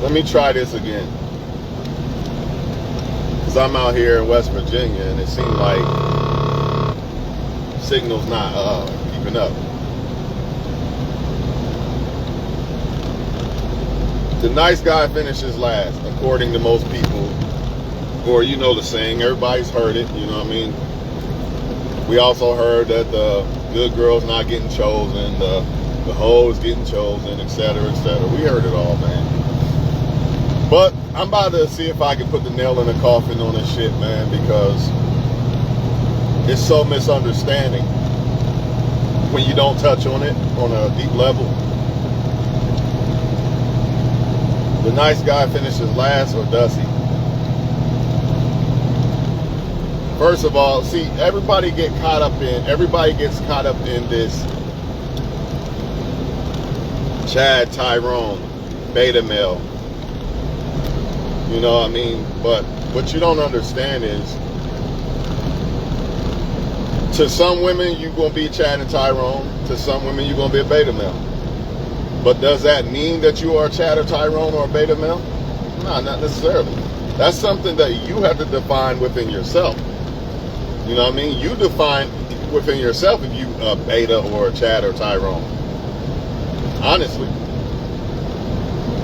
Let me try this again. Because I'm out here in West Virginia and it seems like signal's not keeping up. The nice guy finishes last, according to most people. Or you know the saying, everybody's heard it, you know what I mean? We also heard that the good girl's not getting chosen, the hoes getting chosen, etc., etc. We heard it all, man. But I'm about to see if I can put the nail in the coffin on this shit, man, because it's so misunderstanding when you don't touch on it on a deep level. The nice guy finishes last, or does he? First of all, see, everybody gets caught up in this Chad Tyrone beta male. You know what I mean? But what you don't understand is, to some women you're gonna be Chad and Tyrone, to some women you're gonna be a beta male. But does that mean that you are a Chad or Tyrone or a beta male? No, not necessarily. That's something that you have to define within yourself. You know what I mean? You define within yourself if you a beta or a Chad or Tyrone. Honestly.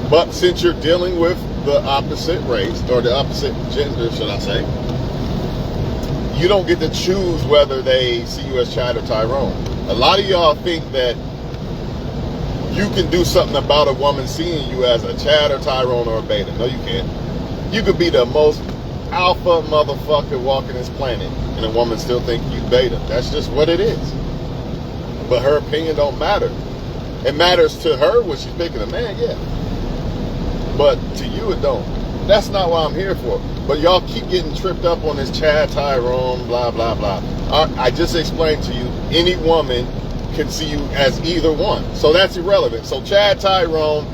But since you're dealing with the opposite race, or the opposite gender, should I say, you don't get to choose whether they see you as Chad or Tyrone. A lot of y'all think that you can do something about a woman seeing you as a Chad or Tyrone or a beta. No, you can't. You could be the most alpha motherfucker walking this planet, and a woman still think you beta. That's just what it is. But her opinion don't matter. It matters to her when she's picking a man, yeah. But to you, it don't. That's not what I'm here for. But y'all keep getting tripped up on this Chad, Tyrone, blah, blah, blah. I just explained to you, any woman can see you as either one. So that's irrelevant. So Chad, Tyrone,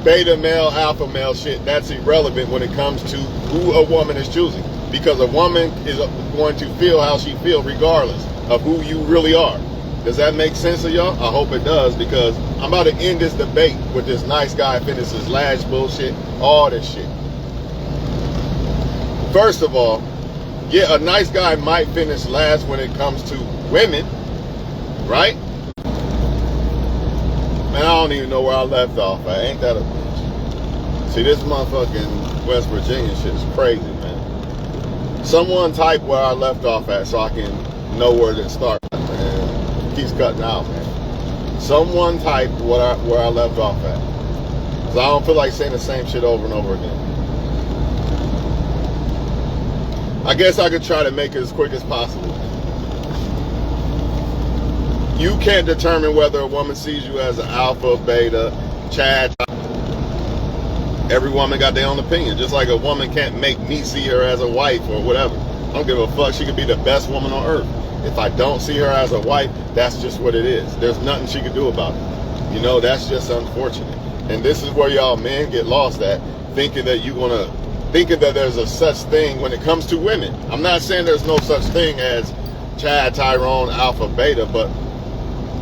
beta male, alpha male shit, that's irrelevant when it comes to who a woman is choosing. Because a woman is going to feel how she feels regardless of who you really are. Does that make sense to y'all? I hope it does, because I'm about to end this debate with this nice guy finishes last bullshit, all this shit. First of all, yeah, a nice guy might finish last when it comes to women, right? Man, I don't even know where I left off. Ain't that a bitch? See, this motherfucking West Virginia shit is crazy, man. Someone type where I left off at so I can know where to start, man. Keeps cutting out, man. Someone type where I left off at, because I don't feel like saying the same shit over and over again. I guess I could try to make it as quick as possible. You can't determine whether a woman sees you as an alpha, beta, Chad. Every woman got their own opinion. Just like a woman can't make me see her as a wife or whatever. I don't give a fuck. She could be the best woman on earth. If I don't see her as a wife, that's just what it is. There's nothing she can do about it. You know, that's just unfortunate. And this is where y'all men get lost at, thinking that there's a such thing when it comes to women. I'm not saying there's no such thing as Chad, Tyrone, alpha, beta, but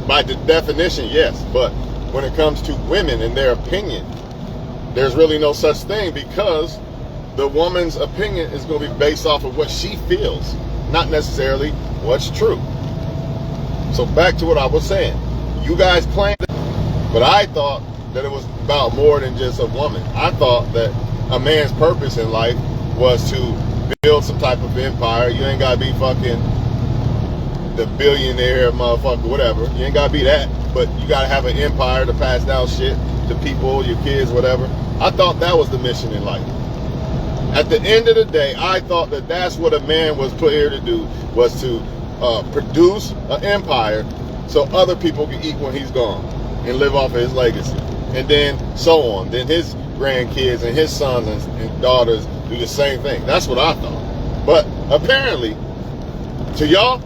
by the definition, yes. But when it comes to women and their opinion, there's really no such thing, because the woman's opinion is going to be based off of what she feels, not necessarily what's true. So back to what I was saying. You guys claimed it, but I thought that it was about more than just a woman. I thought that a man's purpose in life was to build some type of empire. You ain't got to be fucking the billionaire motherfucker, whatever. You ain't got to be that, but you got to have an empire to pass down shit to people, your kids, whatever. I thought that was the mission in life. At the end of the day, I thought that that's what a man was put here to do, was to produce an empire so other people can eat when he's gone and live off of his legacy. And then so on. Then his grandkids and his sons and daughters do the same thing. That's what I thought. But apparently, to y'all,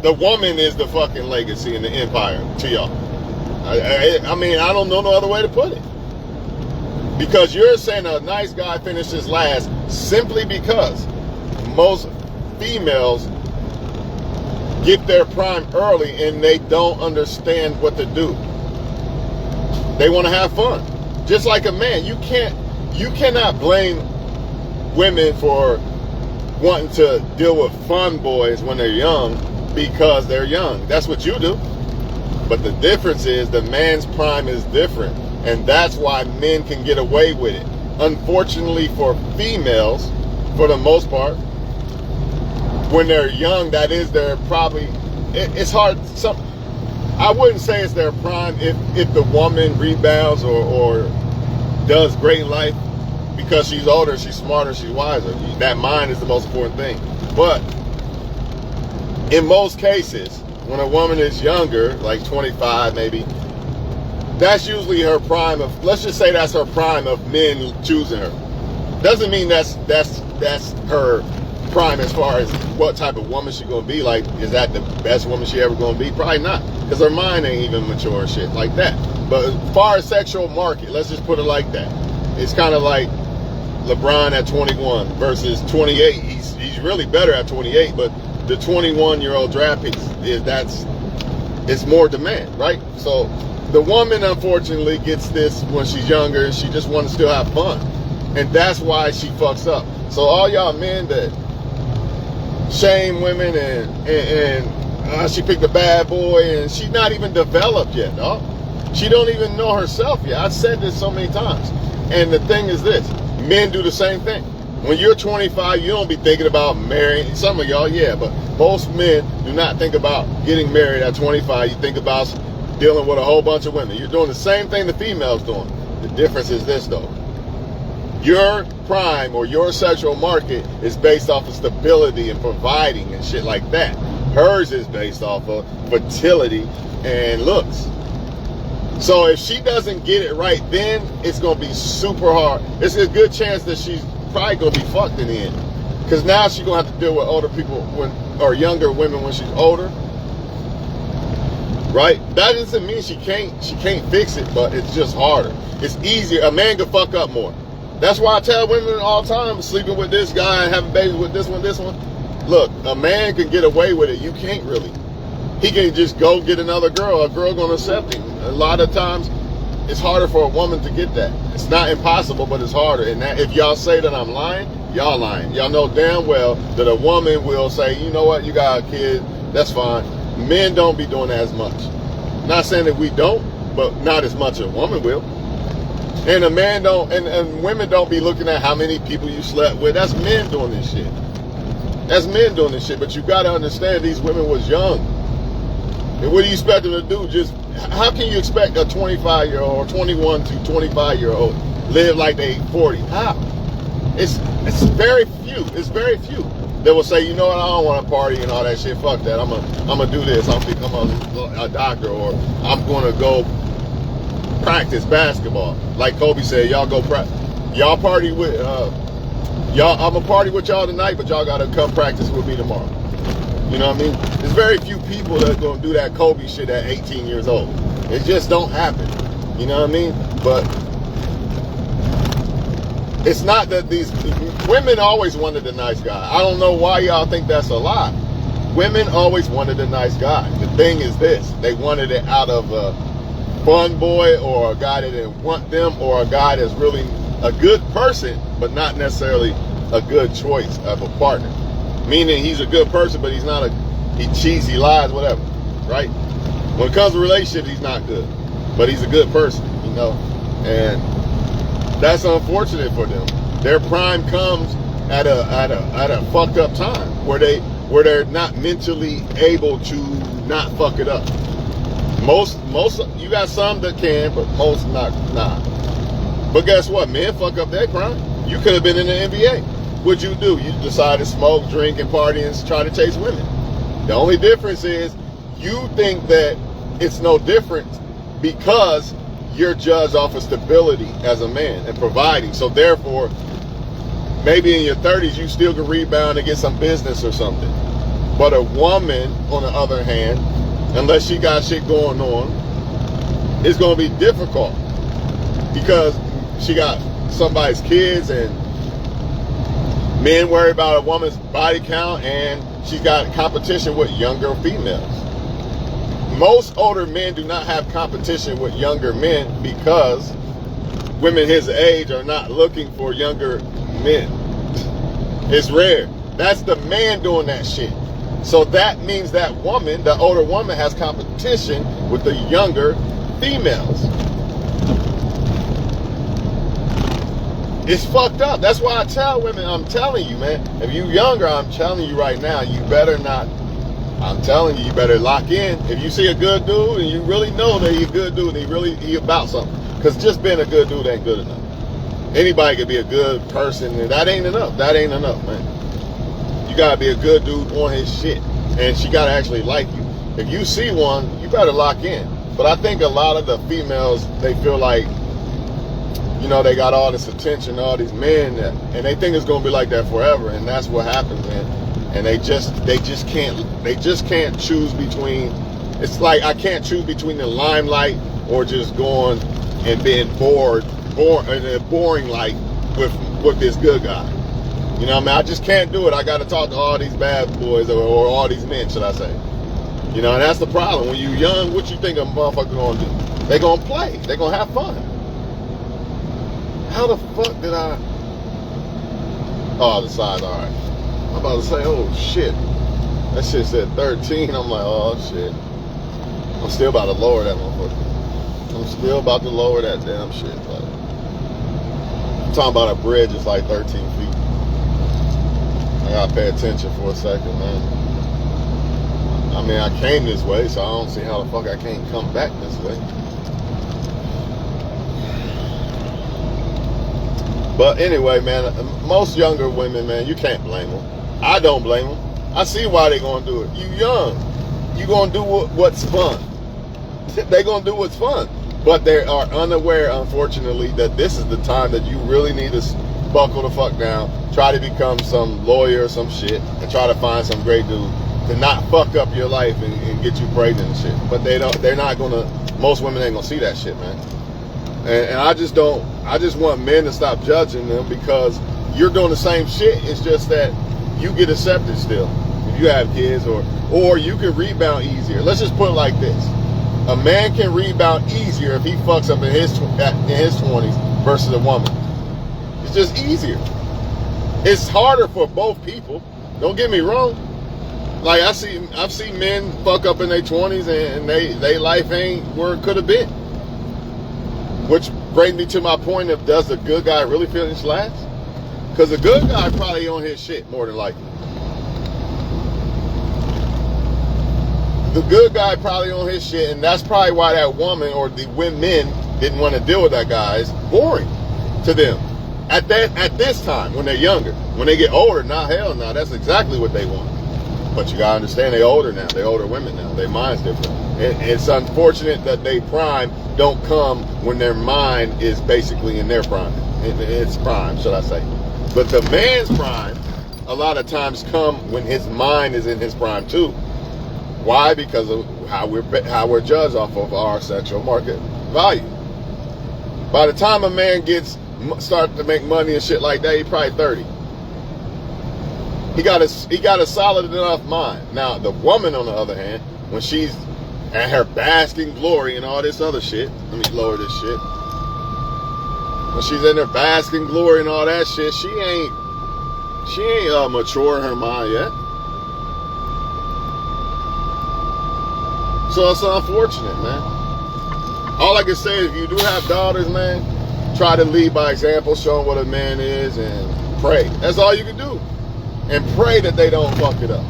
the woman is the fucking legacy and the empire to y'all. I mean, I don't know no other way to put it. Because you're saying a nice guy finishes last simply because most females get their prime early and they don't understand what to do. They want to have fun. Just like a man, you can't you cannot blame women for wanting to deal with fun boys when they're young because they're young. That's what you do. But the difference is the man's prime is different, and that's why men can get away with it. Unfortunately for females, for the most part, when they're young, that is their probably, it's hard. I wouldn't say it's their prime if the woman rebounds or does great in life because she's older, she's smarter, she's wiser. That mind is the most important thing. But in most cases, when a woman is younger, like 25 maybe, that's usually her prime of, let's just say that's her prime of men choosing her. Doesn't mean that's her prime as far as what type of woman she's gonna be. Like, is that the best woman she ever gonna be? Probably not, because her mind ain't even mature and shit like that. But as far as sexual market, let's just put it like that. It's kind of like LeBron at 21 versus 28. He's really better at 28, but the 21-year-old draft picks it's more demand, right? So the woman unfortunately gets this when she's younger and she just wants to still have fun, and that's why she fucks up. So all y'all men that shame women and she picked a bad boy and she's not even developed yet, dog. She don't even know herself yet. I've said this so many times. And the thing is this, men do the same thing. When you're 25, you don't be thinking about marrying. Some of y'all, yeah, but most men do not think about getting married at 25. You think about dealing with a whole bunch of women. You're doing the same thing the female's doing. The difference is this, though. Your prime or your sexual market is based off of stability and providing and shit like that. Hers is based off of fertility and looks. So if she doesn't get it right, then it's going to be super hard. It's a good chance that she's probably going to be fucked in the end. Because now she's going to have to deal with older people or younger women when she's older. Right? That doesn't mean she can't fix it, but it's just harder. It's easier. A man can fuck up more. That's why I tell women all the time, sleeping with this guy and having babies with this one. Look, a man can get away with it. You can't really. He can just go get another girl. A girl gonna accept him. A lot of times, it's harder for a woman to get that. It's not impossible, but it's harder. And that, if y'all say that I'm lying, y'all lying. Y'all know damn well that a woman will say, you know what, you got a kid, that's fine. Men don't be doing that as much. Not saying that we don't, but not as much as a woman will. And a man don't, and women don't be looking at how many people you slept with. That's men doing this shit. That's men doing this shit. But you gotta understand, these women was young. And what do you expect them to do? Just, how can you expect a 25-year-old or 21 to 25-year-old live like they 40? How? It's very few. It's very few that will say, you know what, I don't want to party and all that shit. Fuck that. I'm gonna do this. I'm become a doctor, or I'm gonna go practice basketball. Like Kobe said, y'all go y'all party with y'all. I'm gonna party with y'all tonight, but y'all gotta come practice with me tomorrow. You know what I mean? There's very few people that are gonna do that Kobe shit at 18 years old. It just don't happen. You know what I mean? But it's not that these women always wanted a nice guy. I don't know why y'all think that's a lie. Women always wanted a nice guy. The thing is this: they wanted it out of a fun boy, or a guy that didn't want them, or a guy that's really a good person, but not necessarily a good choice of a partner. Meaning he's a good person, but he's not he cheats, he lies, whatever, right? When it comes to relationships, he's not good, but he's a good person, you know? And that's unfortunate for them. Their prime comes at a fucked up time where they're not mentally able to not fuck it up. Most you got some that can, but most not. But guess what? Men fuck up their prime. You could have been in the NBA. What'd you do? You decided to smoke, drink, and party and try to chase women. The only difference is you think that it's no different because you're judged off of stability as a man and providing. So therefore, maybe in your 30s, you still can rebound and get some business or something. But a woman, on the other hand, unless she got shit going on, it's going to be difficult because she got somebody's kids, and men worry about a woman's body count, and she's got competition with younger females. Most older men do not have competition with younger men because women his age are not looking for younger men. It's rare. That's the man doing that shit. So that means that woman, the older woman, has competition with the younger females. It's fucked up. That's why I tell women, I'm telling you, man, if you younger, I'm telling you right now, you better not, I'm telling you, you better lock in. If you see a good dude and you really know that he's a good dude and he about something. Because just being a good dude ain't good enough. Anybody can be a good person, and that ain't enough. That ain't enough, man. You gotta be a good dude on his shit. And she gotta actually like you. If you see one, you better lock in. But I think a lot of the females, they feel like, you know, they got all this attention, all these men, and they think it's gonna be like that forever, and that's what happens, man. And they just can't choose between. It's like I can't choose between the limelight or just going and being boring light with this good guy. You know what I mean? I just can't do it. I got to talk to all these bad boys or all these men, should I say? You know, and that's the problem. When you're young, what you think a motherfucker gonna do? They gonna play. They gonna have fun. How the fuck did I? Oh, the size. All right. I'm about to say, oh shit. That shit said 13. I'm like, oh shit. I'm still about to lower that motherfucker. I'm still about to lower that damn shit. Like, I'm talking about a bridge is like 13 feet. I gotta pay attention for a second, man. I mean, I came this way, so I don't see how the fuck I can't come back this way. But anyway, man, most younger women, man, you can't blame them. I don't blame them. I see why they gonna do it. You young. You gonna do what's fun. They gonna do what's fun. But they are unaware, unfortunately, that this is the time that you really need to buckle the fuck down, try to become some lawyer or some shit, and try to find some great dude to not fuck up your life and get you pregnant and shit. But they're not gonna, most women ain't gonna see that shit, man. And I just want men to stop judging them, because you're doing the same shit. It's just that you get accepted still if you have kids, or you can rebound easier. Let's just put it like this. A man can rebound easier if he fucks up in his 20s versus a woman. It's just easier. It's harder for both people. Don't get me wrong. Like I've seen men fuck up in their 20s and they life ain't where it could have been. Which brings me to my point of, does the good guy really finish last? Because the good guy probably on his shit more than likely. The good guy probably on his shit, and that's probably why that woman or the women didn't want to deal with that guy. It's boring to them at this time when they're younger. When they get older, hell no, that's exactly what they want. But you gotta understand, they're older now. They're older women now. Their mind's different. It's unfortunate that they prime don't come when their mind is basically in their prime. It's prime, should I say? But the man's prime, a lot of times, come when his mind is in his prime too. Why? Because of how we're judged off of our sexual market value. By the time a man starts to make money and shit like that, he's probably 30. He got a solid enough mind. Now the woman, on the other hand, when she's at her basking glory and all this other shit, let me lower this shit. When she's in her basking glory and all that shit, she ain't mature in her mind yet. So it's unfortunate, man. All I can say is, if you do have daughters, man, try to lead by example, show them what a man is, and pray. That's all you can do. And pray that they don't fuck it up.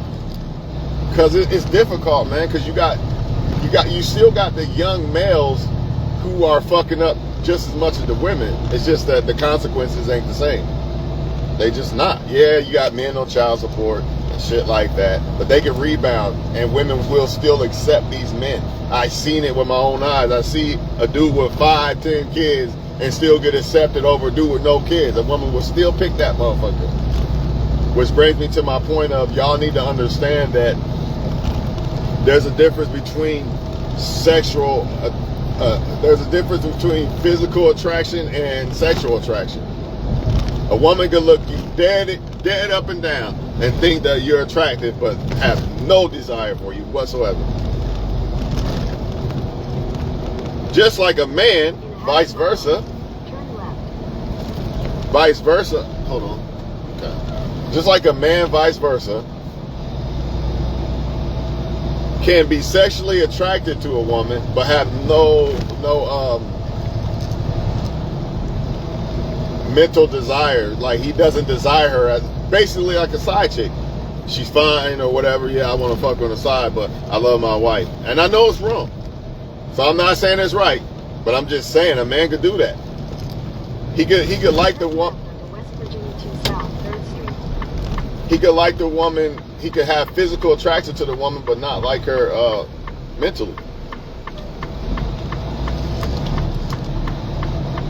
Because it's difficult, man, because you still got the young males who are fucking up just as much as the women. It's just that the consequences ain't the same. They just not. Yeah, you got men on child support and shit like that, but they can rebound, and women will still accept these men. I seen it with my own eyes. I see a dude with 5, 10 kids and still get accepted over a dude with no kids. A woman will still pick that motherfucker. Which brings me to my point of, y'all need to understand that there's a difference between there's a difference between physical attraction and sexual attraction. A woman can look you dead up and down and think that you're attractive, but have no desire for you whatsoever. Just like a man, vice versa, vice versa. Hold on. Okay. Just like a man, vice versa, can be sexually attracted to a woman, but have no mental desire. Like, he doesn't desire her as basically like a side chick. She's fine or whatever. Yeah, I want to fuck her on the side, but I love my wife, and I know it's wrong. So I'm not saying it's right, but I'm just saying a man could do that. He could like the woman. He could like the woman. He could have physical attraction to the woman, but not like her mentally.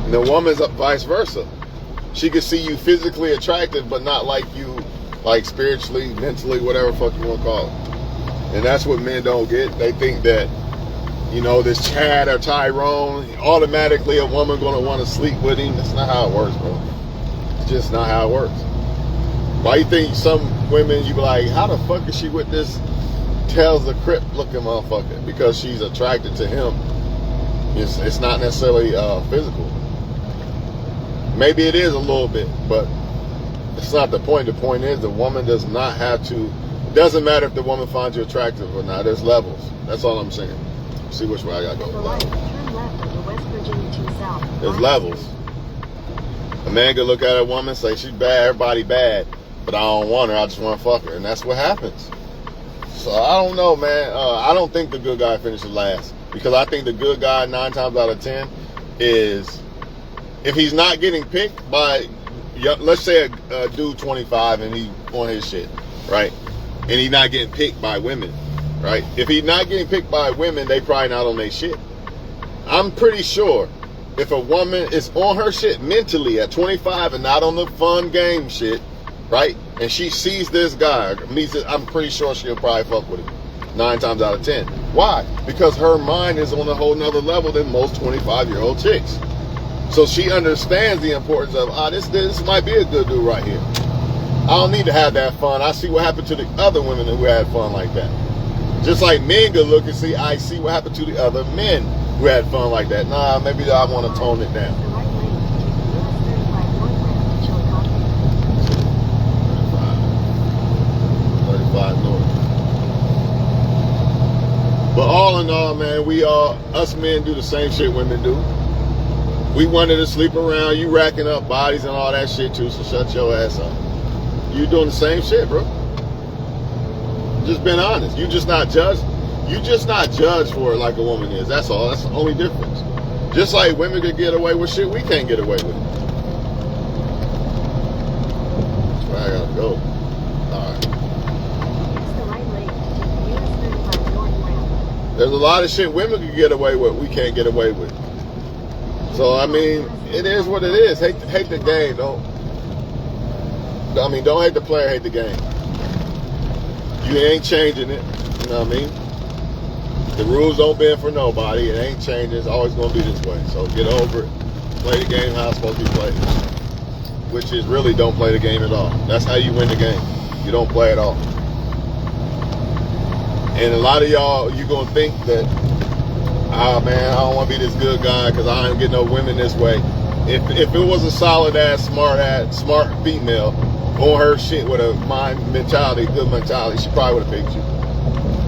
And the woman's vice versa. She could see you physically attractive, but not like you, like spiritually, mentally, whatever fuck you want to call it. And that's what men don't get. They think that, you know, this Chad or Tyrone, automatically a woman gonna want to sleep with him. That's not how it works, bro. It's just not how it works. Why you think some women, you be like, how the fuck is she with this Tells the Crip looking motherfucker? Because she's attracted to him. It's not necessarily physical. Maybe it is a little bit, but it's not the point. The point is the woman does not have to. It doesn't matter if the woman finds you attractive or not. There's levels. That's all I'm saying. See which way I gotta go. There's levels. A man could look at a woman, say she's bad, everybody bad, but I don't want her. I just want to fuck her, and that's what happens. So I don't know, man. I don't think the good guy finishes last, because I think the good guy 9 times out of 10 is, if he's not getting picked by, let's say a dude 25 and he on his shit, right? And he's not getting picked by women, right? If he's not getting picked by women, they probably not on their shit. I'm pretty sure if a woman is on her shit mentally at 25 and not on the fun game shit, right? And she sees this guy, I'm pretty sure she'll probably fuck with him 9 times out of 10. Why? Because her mind is on a whole nother level than most 25-year-old chicks. So she understands the importance of, this might be a good dude right here. I don't need to have that fun. I see what happened to the other women who had fun like that. Just like men could look and see, I see what happened to the other men who had fun like that. Nah, maybe I want to tone it down. 35 north. But all in all, man, us men do the same shit women do. We wanted to sleep around. You racking up bodies and all that shit too, so shut your ass up. You doing the same shit, bro. Just being honest. You just not judged for it like a woman is. That's all. That's the only difference. Just like women could get away with shit, we can't get away with it. That's where I gotta go. Alright. There's a lot of shit women can get away with, we can't get away with. So I mean, it is what it is. Hate the game. Don't hate the player, hate the game. You ain't changing it. You know what I mean? The rules don't bend for nobody. It ain't changing. It's always gonna be this way. So get over it. Play the game how it's supposed to be played. Which is really don't play the game at all. That's how you win the game. You don't play at all. And a lot of y'all, you gonna think that, man, I don't want to be this good guy because I ain't getting no women this way. If it was a solid ass, smart female on her shit with a good mentality, she probably would have picked you.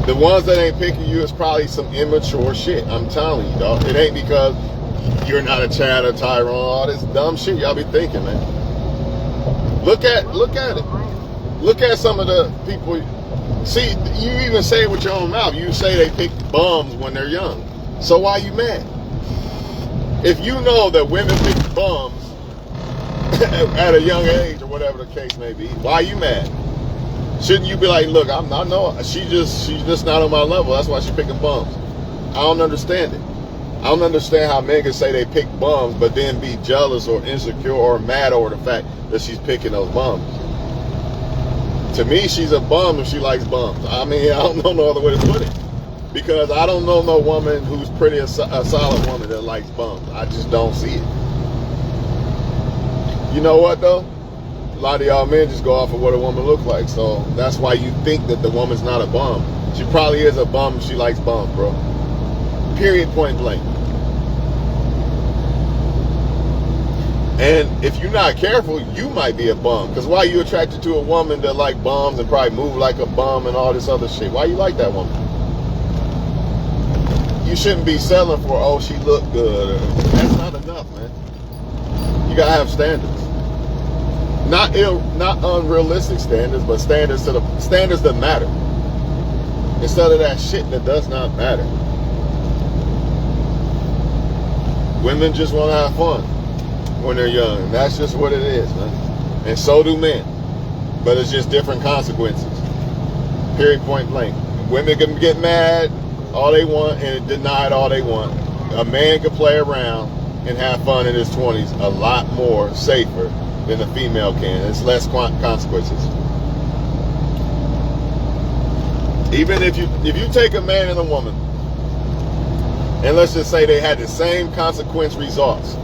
The ones that ain't picking you is probably some immature shit. I'm telling you, dog. It ain't because you're not a Chad or Tyrone, all this dumb shit y'all be thinking, man. Look at it. Look at some of the people. See, you even say it with your own mouth. You say they pick bums when they're young. So why you mad? If you know that women pick bums at a young age or whatever the case may be, why you mad? Shouldn't you be like, look, I know she's just not on my level. That's why she's picking bums. I don't understand it. I don't understand how men can say they pick bums, but then be jealous or insecure or mad over the fact that she's picking those bums. To me, she's a bum if she likes bums. I mean, I don't know no other way to put it. Because I don't know no woman who's a solid woman that likes bums. I just don't see it. You know what, though? A lot of y'all men just go off of what a woman looks like. So that's why you think that the woman's not a bum. She probably is a bum if she likes bums, bro. Period, point blank. And if you're not careful, you might be a bum. Because why are you attracted to a woman that like bums and probably move like a bum and all this other shit? Why you like that woman? You shouldn't be settling for, oh, she look good. That's not enough, man. You gotta have standards. Not unrealistic standards, but standards that matter. Instead of that shit that does not matter. Women just want to have fun when they're young. And that's just what it is, man. And so do men. But it's just different consequences. Period, point blank. Women can get mad all they want and deny it all they want. A man can play around and have fun in his 20s a lot more safer than a female can. It's less consequences. Even if you take a man and a woman, and let's just say they had the same consequence results,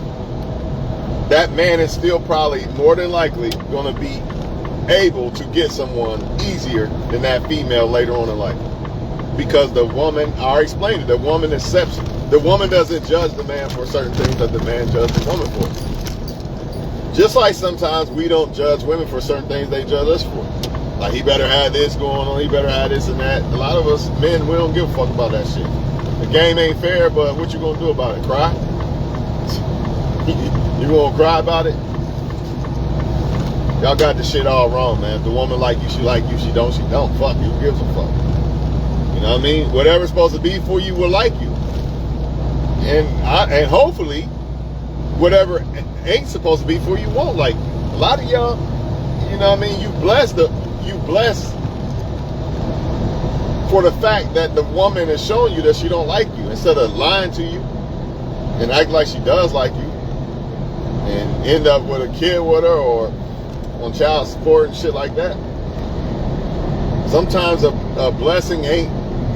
that man is still probably more than likely going to be able to get someone easier than that female later on in life. Because the woman, I already explained it, the woman accepts, the woman doesn't judge the man for certain things that the man judges the woman for. Just like sometimes we don't judge women for certain things they judge us for. Like, he better have this going on, he better have this and that. A lot of us men, we don't give a fuck about that shit. The game ain't fair, but what you gonna do about it? Cry? You gonna cry about it? Y'all got this shit all wrong, man. If the woman like you, she like you. She don't, fuck you. Who gives a fuck? You know what I mean? Whatever's supposed to be for you will like you. And hopefully, whatever ain't supposed to be for you won't like you. A lot of y'all, you know what I mean? You blessed for the fact that the woman is showing you that she don't like you, instead of lying to you and act like she does like you and end up with a kid with her or on child support and shit like that. Sometimes a blessing ain't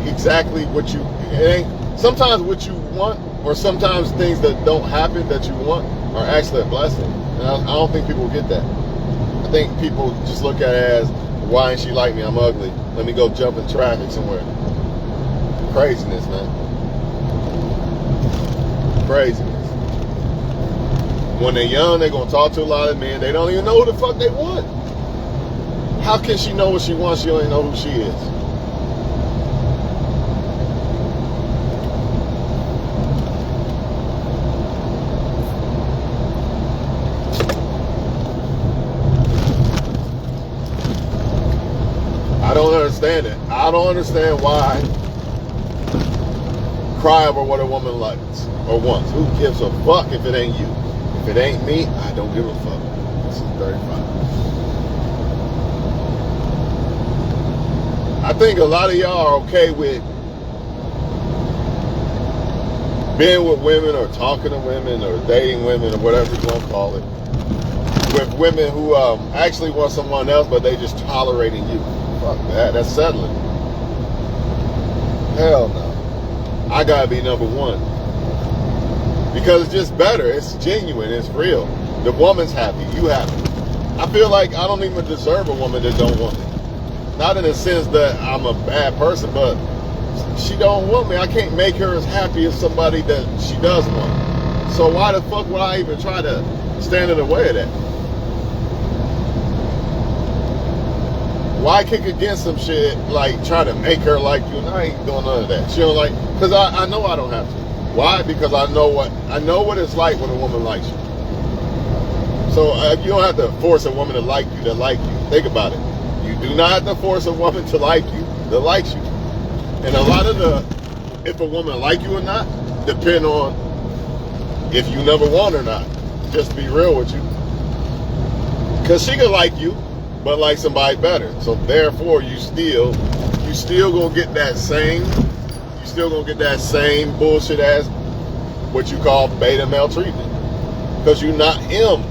exactly what you, it ain't sometimes what you want, or sometimes things that don't happen that you want are actually a blessing. And I don't think people get that. I think people just look at it as, why ain't she like me? I'm ugly. Let me go jump in traffic somewhere. Craziness, man. Craziness. When they're young, they're going to talk to a lot of men. They don't even know who the fuck they want. How can she know what she wants? She don't even know who she is. I don't understand it. I don't understand why cry over what a woman likes or wants. Who gives a fuck if it ain't you? If it ain't me, I don't give a fuck. This is 35. I think a lot of y'all are okay with being with women or talking to women or dating women or whatever you want to call it, with women who actually want someone else, but they just tolerating you. Fuck that. That's settling. Hell no. I gotta be number one. Because it's just better. It's genuine. It's real. The woman's happy. You happy. I feel like I don't even deserve a woman that don't want me. Not in the sense that I'm a bad person, but she don't want me. I can't make her as happy as somebody that she does want. So why the fuck would I even try to stand in the way of that? Why kick against some shit like trying to make her like you? And I ain't doing none of that. She don't like, because I know I don't have to. Why? Because I know what it's like when a woman likes you. So you don't have to force a woman to like you. Think about it. You do not have to force a woman to like you that likes you. And a lot of if a woman like you or not, depend on if you number one or not. Just to be real with you. Because she could like you, but like somebody better. So therefore, you still gonna get that same, bullshit ass, what you call beta male treatment. Because you're not him.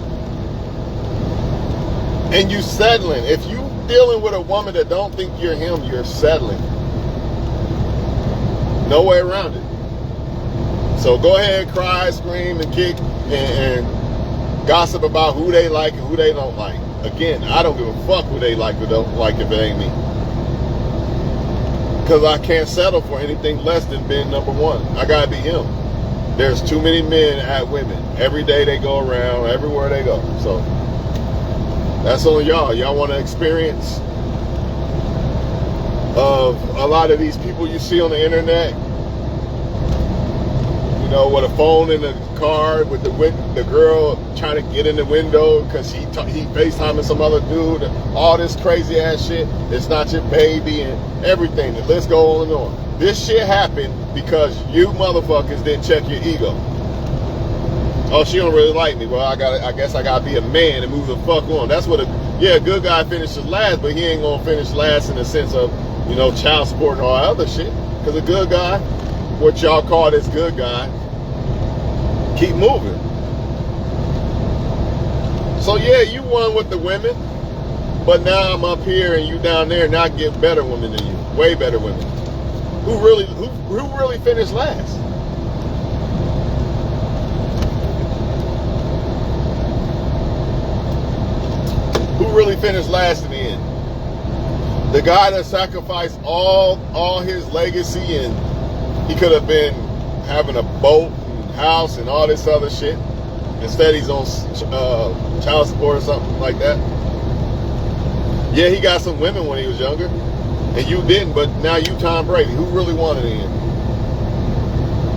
And you settling. If you dealing with a woman that don't think you're him, you're settling. No way around it. So go ahead, cry, scream, and kick, and gossip about who they like and who they don't like. Again, I don't give a fuck who they like or don't like if it ain't me. Because I can't settle for anything less than being number one. I gotta be him. There's too many men at women. Every day they go around, everywhere they go. So that's on y'all. Y'all want to experience of a lot of these people you see on the internet, you know, with a phone in the car with the girl trying to get in the window because he FaceTiming some other dude, all this crazy ass shit. It's not your baby and everything. The list go on and on. This shit happened because you motherfuckers didn't check your ego. Oh, she don't really like me. Well, I guess I gotta be a man and move the fuck on. That's what a good guy finishes last, but he ain't gonna finish last in the sense of, you know, child support and all that other shit. Because a good guy, what y'all call this good guy, keep moving. So yeah, you won with the women, but now I'm up here and you down there and I get better women than you, way better women. Who really finished last? Who really finished last in the end? The guy that sacrificed all his legacy and he could have been having a boat and house and all this other shit. Instead he's on child support or something like that. Yeah, he got some women when he was younger. And you didn't, but now you Tom Brady. Who really wanted it in?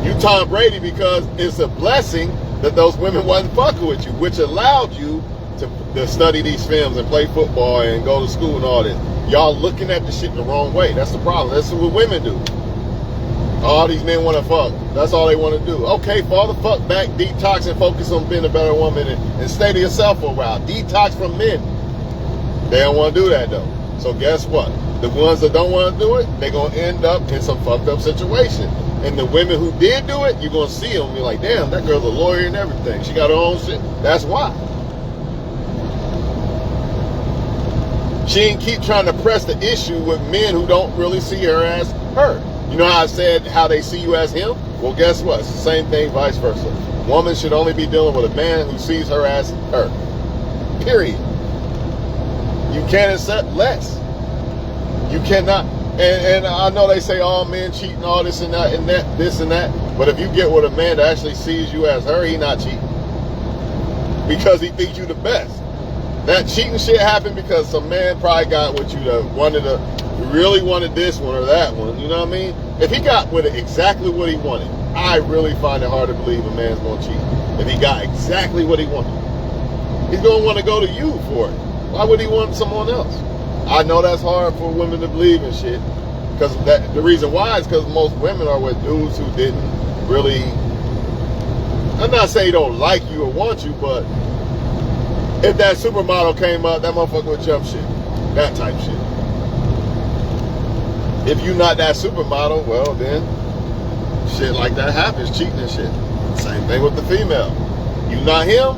You Tom Brady because it's a blessing that those women wasn't fucking with you, which allowed you to study these films and play football and go to school and all this. Y'all looking at the shit the wrong way. That's the problem. That's what women do. All these men want to fuck. That's all they want to do. Okay, fall the fuck back, detox, and focus on being a better woman and stay to yourself for a while. Detox from men. They don't want to do that though. So guess what? The ones that don't want to do it, they're going to end up in some fucked up situation. And the women who did do it, you're going to see them and be like, damn, that girl's a lawyer and everything. She got her own shit. That's why. She ain't keep trying to press the issue with men who don't really see her as her. You know how I said how they see you as him? Well, guess what? It's the same thing, vice versa. Woman should only be dealing with a man who sees her as her. Period. You can't accept less. You cannot, and I know they say all men cheating, all this and that, this and that. But if you get with a man that actually sees you as her, he not cheating because he thinks you the best. That cheating shit happened because some man probably got with you that really wanted this one or that one. You know what I mean? If he got with it exactly what he wanted, I really find it hard to believe a man's gonna cheat. If he got exactly what he wanted, he's gonna want to go to you for it. Why would he want someone else? I know that's hard for women to believe and shit. Because the reason why is because most women are with dudes who didn't really, I'm not saying don't like you or want you, but if that supermodel came up, that motherfucker would jump shit. That type shit. If you not that supermodel, well then, shit like that happens, cheating and shit. Same thing with the female. You not him,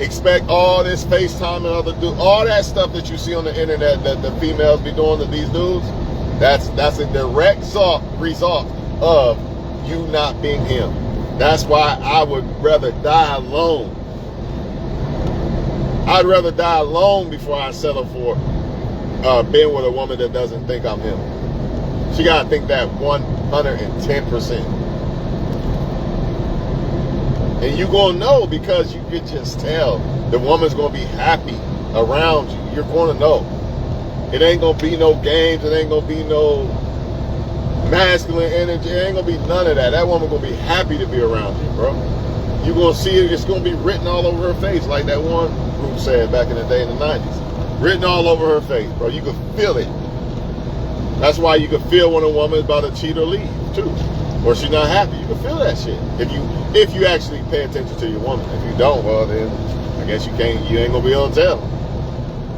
expect all this FaceTime and other dudes, all that stuff that you see on the internet that the females be doing to these dudes, that's a direct result of you not being him. That's why I would rather die alone. I'd rather die alone before I settle for being with a woman that doesn't think I'm him. She gotta think that 110%. And you gonna know because you could just tell the woman's gonna be happy around you. You're gonna know. It ain't gonna be no games. It ain't gonna be no masculine energy. It ain't gonna be none of that. That woman gonna be happy to be around you, bro. You gonna see it. It's gonna be written all over her face, like that one group said back in the day in the 90s. Written all over her face, bro. You can feel it. That's why you can feel when a woman is about to cheat or leave, too. Or she's not happy. You can feel that shit. If you actually pay attention to your woman. If you don't, well then I guess you ain't gonna be able to tell.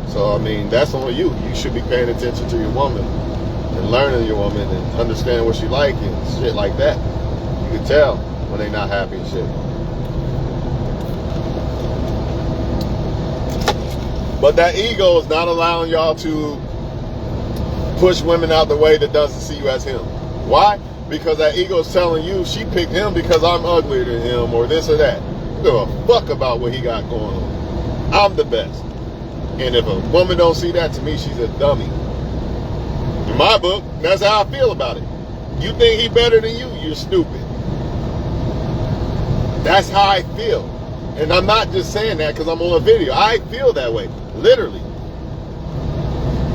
So I mean, that's on you. You should be paying attention to your woman and learning your woman and understanding what she like and shit like that. You can tell when they not happy and shit. But that ego is not allowing y'all to push women out the way that doesn't see you as him. Why? Because that ego is telling you she picked him because I'm uglier than him or this or that. You give a fuck about what he got going on. I'm the best. And if a woman don't see that, to me, she's a dummy. In my book, that's how I feel about it. You think he better than you, you're stupid. That's how I feel. And I'm not just saying that because I'm on a video. I feel that way, literally.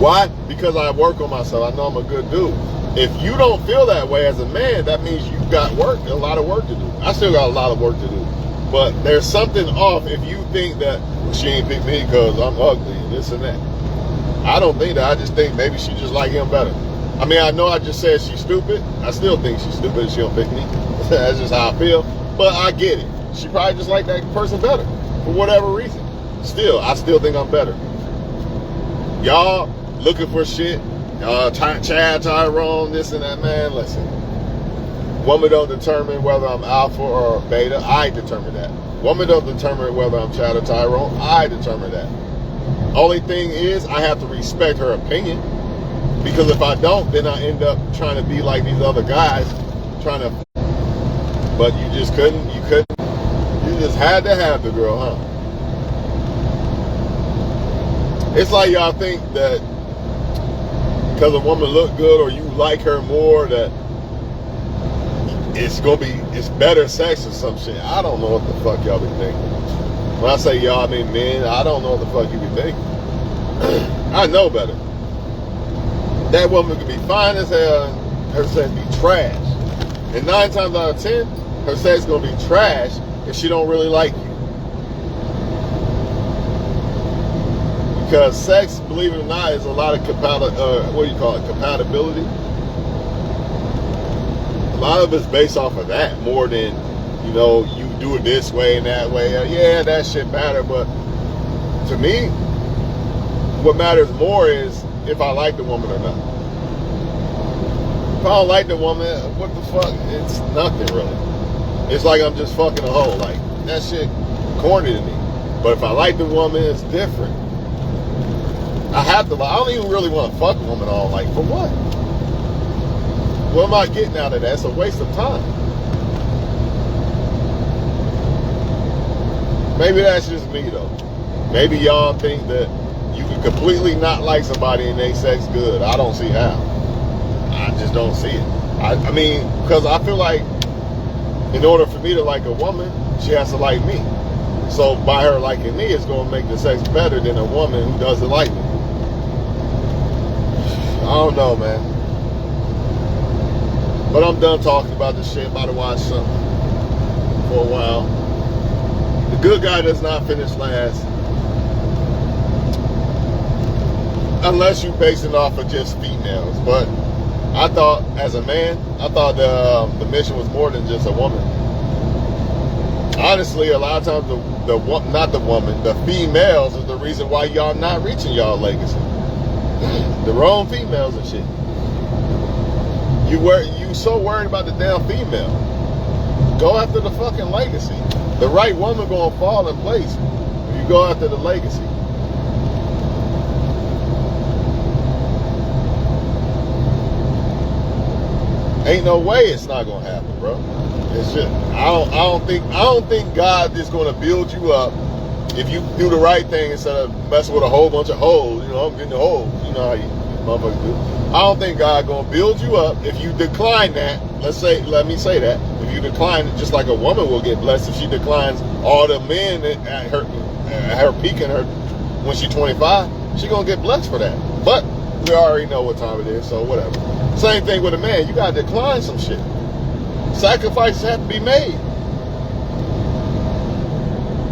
Why? Because I work on myself. I know I'm a good dude. If you don't feel that way as a man, that means you've got a lot of work to do. I still got a lot of work to do. But there's something off if you think that, well, she ain't pick me because I'm ugly and this and that. I don't think that. I just think maybe she just like him better. I mean, I know I just said she's stupid. I still think she's stupid and she don't pick me. That's just how I feel. But I get it. She probably just like that person better for whatever reason. Still, I still think I'm better. Y'all looking for shit. Chad Tyrone, this and that, man. Listen. Woman don't determine whether I'm alpha or beta. I determine that. Woman don't determine whether I'm Chad or Tyrone. I determine that. Only thing is, I have to respect her opinion. Because if I don't, then I end up trying to be like these other guys. Trying to... But you just couldn't. You couldn't. You just had to have the girl, huh? It's like y'all think that because a woman look good or you like her more that it's better sex or some shit. I don't know what the fuck y'all be thinking. When I say y'all, I mean men. I don't know what the fuck you be thinking. I know better. That woman could be fine as hell, her sex be trash. And 9 times out of 10, her sex gonna be trash if she don't really like you. Because sex, believe it or not, is a lot of compatibility. A lot of it's based off of that more than, you know, you do it this way and that way. Yeah, that shit matter, but to me, what matters more is if I like the woman or not. If I don't like the woman, what the fuck? It's nothing really. It's like I'm just fucking a hoe. Like, that shit corny to me. But if I like the woman, it's different. I have to. I don't even really want to fuck a woman all. Like, for what? What am I getting out of that? It's a waste of time. Maybe that's just me though. Maybe y'all think that you can completely not like somebody and they sex good. I don't see how. I just don't see it. I mean, because I feel like in order for me to like a woman, she has to like me. So by her liking me, it's going to make the sex better than a woman who doesn't like me. I don't know, man. But I'm done talking about this shit. About to watch something for a while. The good guy does not finish last. Unless you base it off of just females. But I thought, as a man, I thought the mission was more than just a woman. Honestly, a lot of times the females is the reason why y'all not reaching y'all legacy. The wrong females and shit. You so worried about the damn female. Go after the fucking legacy. The right woman gonna fall in place if you go after the legacy. Ain't no way it's not gonna happen, bro. It's just I don't think God is gonna build you up if you do the right thing instead of messing with a whole bunch of hoes. You know, I'm getting the hoes. You know how you motherfuckers do. I don't think God gonna build you up if you decline that. Let me say that. If you decline it, just like a woman will get blessed if she declines all the men at her peaking her when she's 25, she gonna get blessed for that. But we already know what time it is, so whatever. Same thing with a man. You gotta decline some shit. Sacrifices have to be made.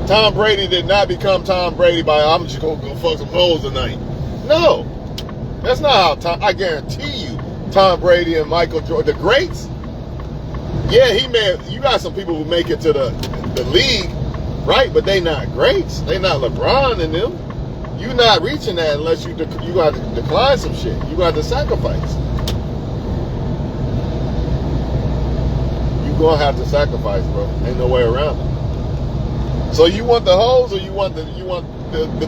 Tom Brady did not become Tom Brady by I'm just gonna go fuck some hoes tonight. No, that's not how I guarantee you, Tom Brady and Michael Jordan, the greats. Yeah, you got some people who make it to the league, right? But they not greats. They not LeBron and them. You're not reaching that unless you got to decline some shit. You got to sacrifice. You gonna have to sacrifice, bro. Ain't no way around it. So you want the hoes, or you want to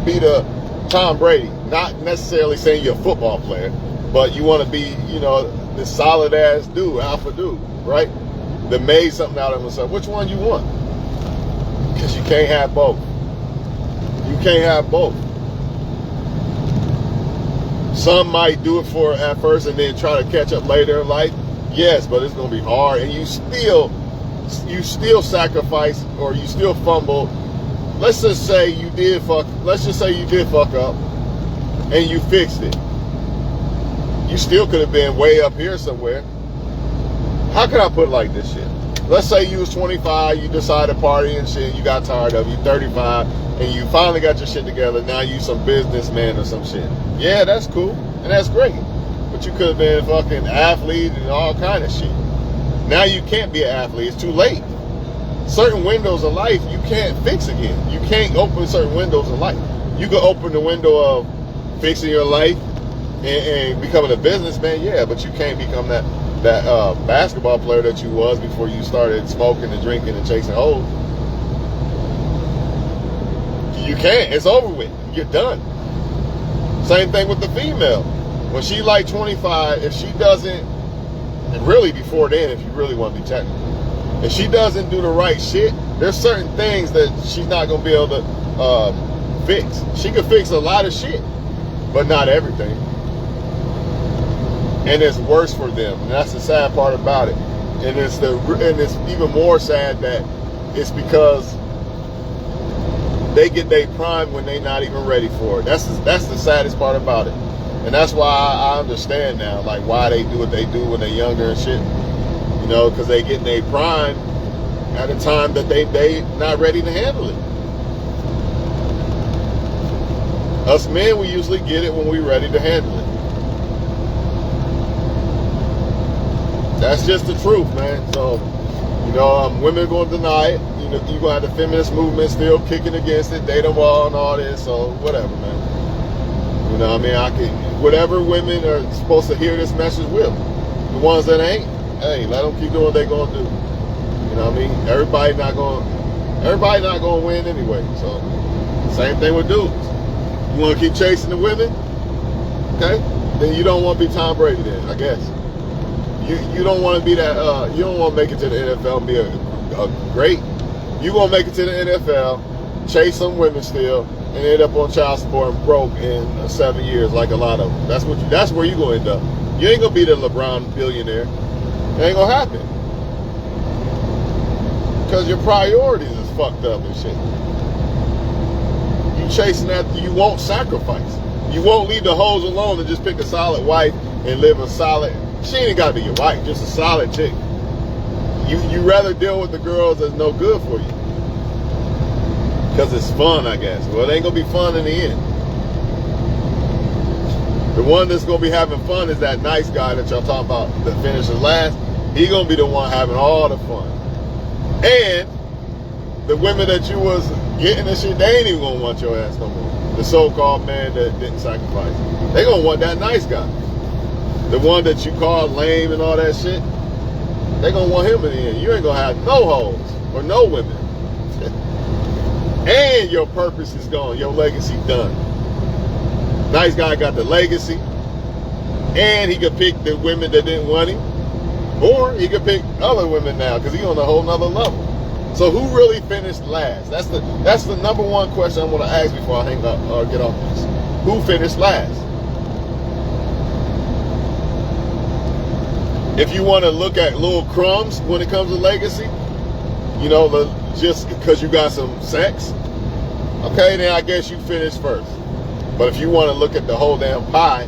be the Tom Brady? Not necessarily saying you're a football player, but you want to be, you know, this solid ass dude, alpha dude, right? That made something out of himself. Which one you want? Because you can't have both. You can't have both. Some might do it for at first and then try to catch up later in life. Yes, but it's gonna be hard, and you still you still sacrifice or you still fumble. Let's just say you did fuck up and you fixed it. You still could have been way up here somewhere. How can I put it like this shit? Let's say you was 25, you decided to party and shit, you got tired of it. You 35, and you finally got your shit together. Now you some businessman or some shit. Yeah, that's cool, and that's great. But you could have been a fucking athlete and all kind of shit. Now you can't be an athlete. It's too late. Certain windows of life you can't fix again. You can't open certain windows of life. You can open the window of fixing your life and becoming a businessman, yeah, but you can't become that basketball player that you was before you started smoking and drinking and chasing hoes. You can't. It's over with. You're done. Same thing with the female. When she like 25, if she doesn't, and really before then, if you really want to be technical, if she doesn't do the right shit, there's certain things that she's not going to be able to fix. She can fix a lot of shit, but not everything. And it's worse for them, and that's the sad part about it. And it's even more sad that it's because they get their prime when they're not even ready for it. That's the saddest part about it, and that's why I understand now, like why they do what they do when they're younger and shit. You know, because they get in their prime at a time that they not ready to handle it. Us men, we usually get it when we're ready to handle it. That's just the truth, man. So, you know, women are going to deny it. You know, you're going to have the feminist movement still kicking against it, data wall and all this. So, whatever, man. You know what I mean? Whatever women are supposed to hear this message with. The ones that ain't, hey, let them keep doing what they're going to do. You know what I mean? Everybody not going to win anyway. So, same thing with dudes. You want to keep chasing the women? Okay? Then you don't want to be Tom Brady then, I guess. You don't want to be that, you don't want to make it to the NFL and be a great. You going to make it to the NFL, chase some women still, and end up on child support and broke in 7 years like a lot of them. That's where you going to end up. You ain't going to be the LeBron billionaire. It ain't going to happen. Because your priorities is fucked up and shit. You chasing that, you won't sacrifice. You won't leave the hoes alone and just pick a solid wife and live a solid. She ain't got to be your wife, just a solid chick. You rather deal with the girls that's no good for you. Because it's fun, I guess. Well, it ain't going to be fun in the end. The one that's going to be having fun is that nice guy that y'all talking about that finishes last. He going to be the one having all the fun. And the women that you was getting and shit, they ain't even going to want your ass no more. The so-called man that didn't sacrifice. They going to want that nice guy. The one that you call lame and all that shit, they gonna want him in the end. You ain't gonna have no hoes or no women. And your purpose is gone. Your legacy done. Nice guy got the legacy. And he could pick the women that didn't want him. Or he could pick other women now because he's on a whole nother level. So who really finished last? That's the number one question I want to ask before I hang up or get off this. Who finished last? If you want to look at little crumbs when it comes to legacy, you know, just because you got some sex, okay, then I guess you finished first. But if you want to look at the whole damn pie,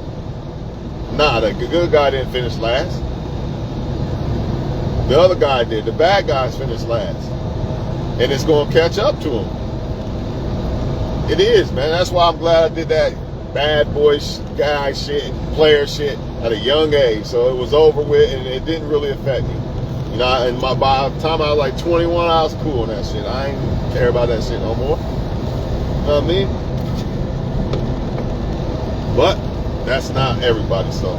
nah, the good guy didn't finish last. The other guy did. The bad guys finished last. And it's going to catch up to him. It is, man. That's why I'm glad I did that bad boy guy shit, player shit at a young age, so it was over with and it didn't really affect me. You know, and by the time I was like 21, I was cool on that shit. I ain't care about that shit no more. You know what I mean? But that's not everybody, so